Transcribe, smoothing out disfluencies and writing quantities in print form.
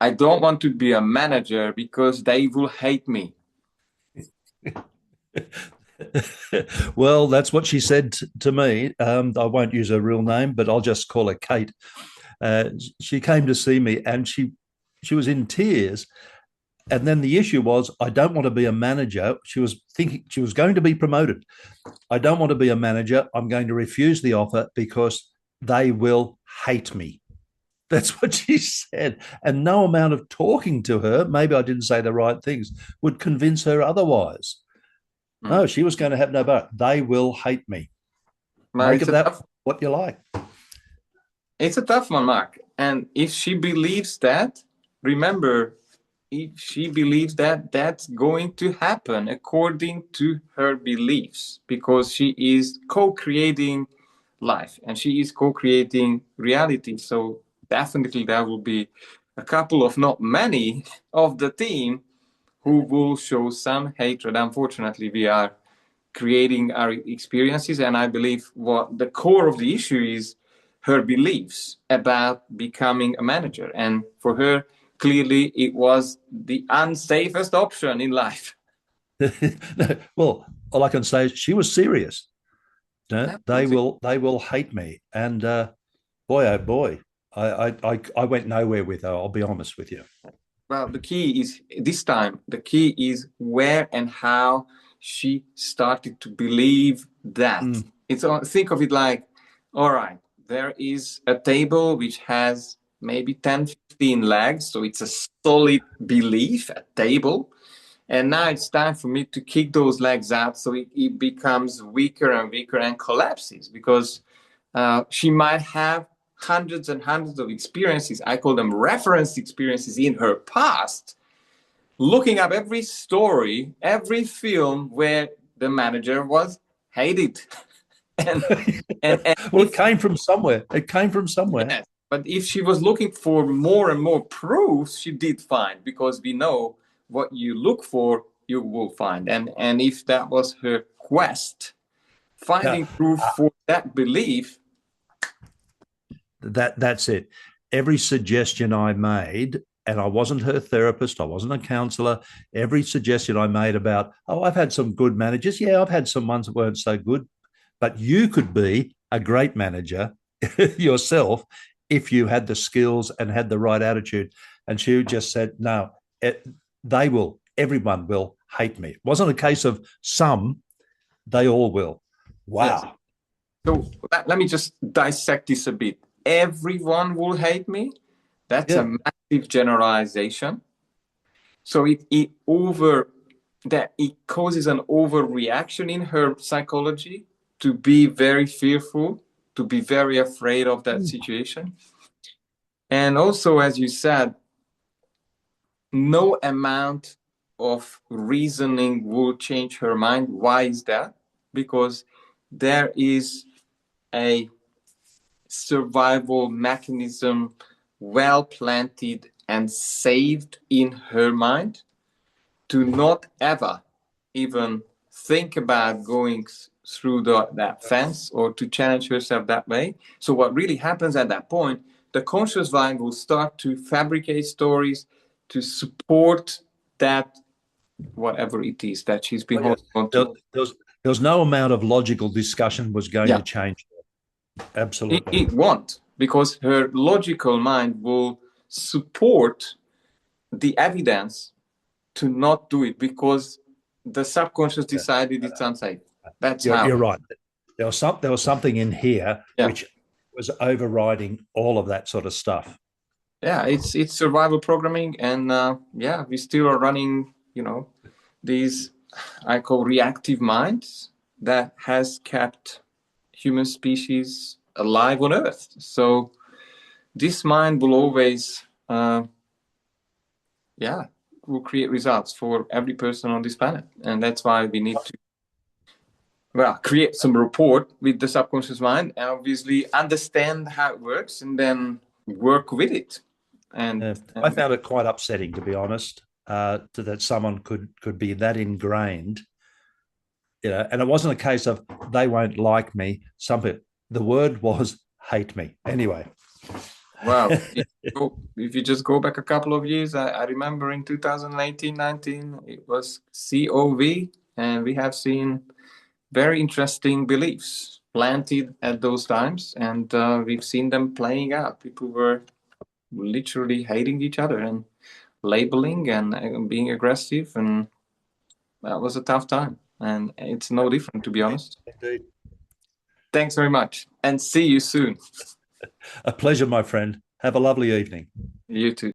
I don't want to be a manager because they will hate me. Well, that's what she said to me. I won't use her real name, but I'll just call her Kate. She came to see me, and she was in tears. And then the issue was, I don't want to be a manager. She was thinking she was going to be promoted. I don't want to be a manager. I'm going to refuse the offer because they will hate me. That's what she said. And no amount of talking to her, maybe I didn't say the right things, would convince her otherwise. Hmm. No, she was going to have no but. They will hate me. But Make of that what you like. it's a tough one, Mark. And if she believes that, remember, if she believes that, that's going to happen according to her beliefs, because she is co-creating life and she is co-creating reality. So definitely there will be a couple of, not many, of the team who will show some hatred. Unfortunately, we are creating our experiences, and I believe what the core of the issue is her beliefs about becoming a manager. And for her, clearly, it was the unsafest option in life. No, well, all I can say is she was serious. No, Absolutely. they will hate me. And boy, oh boy, I went nowhere with her. I'll be honest with you. Well, the key is this time, the key is where and how she started to believe that. Mm, It's think of it like, all right, there is a table which has maybe 10, 15 legs. So it's a solid belief, a table. And now it's time for me to kick those legs out so it becomes weaker and weaker and collapses, because she might have hundreds and hundreds of experiences. I call them reference experiences in her past, looking up every story, every film where the manager was hated. and, and well, it if, came from somewhere. It came from somewhere. yes, but if she was looking for more and more proofs, she did find, because we know what you look for, you will find. And if that was her quest, Yeah, finding proof for that belief. that's it. Every suggestion I made, and I wasn't her therapist, I wasn't a counselor. Every suggestion I made about, oh, I've had some good managers. Yeah, I've had some ones that weren't so good, but you could be a great manager yourself if you had the skills and had the right attitude. And she just said, no, they will, everyone will hate me. It wasn't a case of some, they all will. Yes. Wow. So let me just dissect this a bit. Everyone will hate me. That's a Yeah. massive generalization. So it causes an overreaction in her psychology to be very fearful, to be very afraid of that situation. And also, as you said, no amount of reasoning will change her mind. Why is that? Because there is a survival mechanism well planted and saved in her mind to not ever even think about going through that fence or to challenge herself that way. So, what really happens at that point, the conscious mind will start to fabricate stories to support that, whatever it is that she's been Oh, yes. holding on There, to. there was no amount of logical discussion was going Yeah, to change. it, Absolutely. it won't, because her logical mind will support the evidence to not do it, because the subconscious Yeah. decided it's unsafe. That's how. You're right. There was something in here Yeah, which was overriding all of that sort of stuff. yeah. It's survival programming, and yeah, we still are running. These I call reactive minds that has kept human species alive on Earth. So this mind will always, yeah, will create results for every person on this planet, and that's why we need to, well, create some rapport with the subconscious mind and obviously understand how it works and then work with it. I And found it quite upsetting, to be honest, that someone could be that ingrained. And it wasn't a case of they won't like me. The word was hate me. Anyway, Wow. If you just go back a couple of years, I remember in 2018, 19, it was COV, and we have seen very interesting beliefs planted at those times, and we've seen them playing out. People were literally hating each other and labeling and being aggressive, and that was a tough time. And it's no different, to be honest. Indeed. Thanks very much, and see you soon. A pleasure, my friend. Have a lovely evening. You too.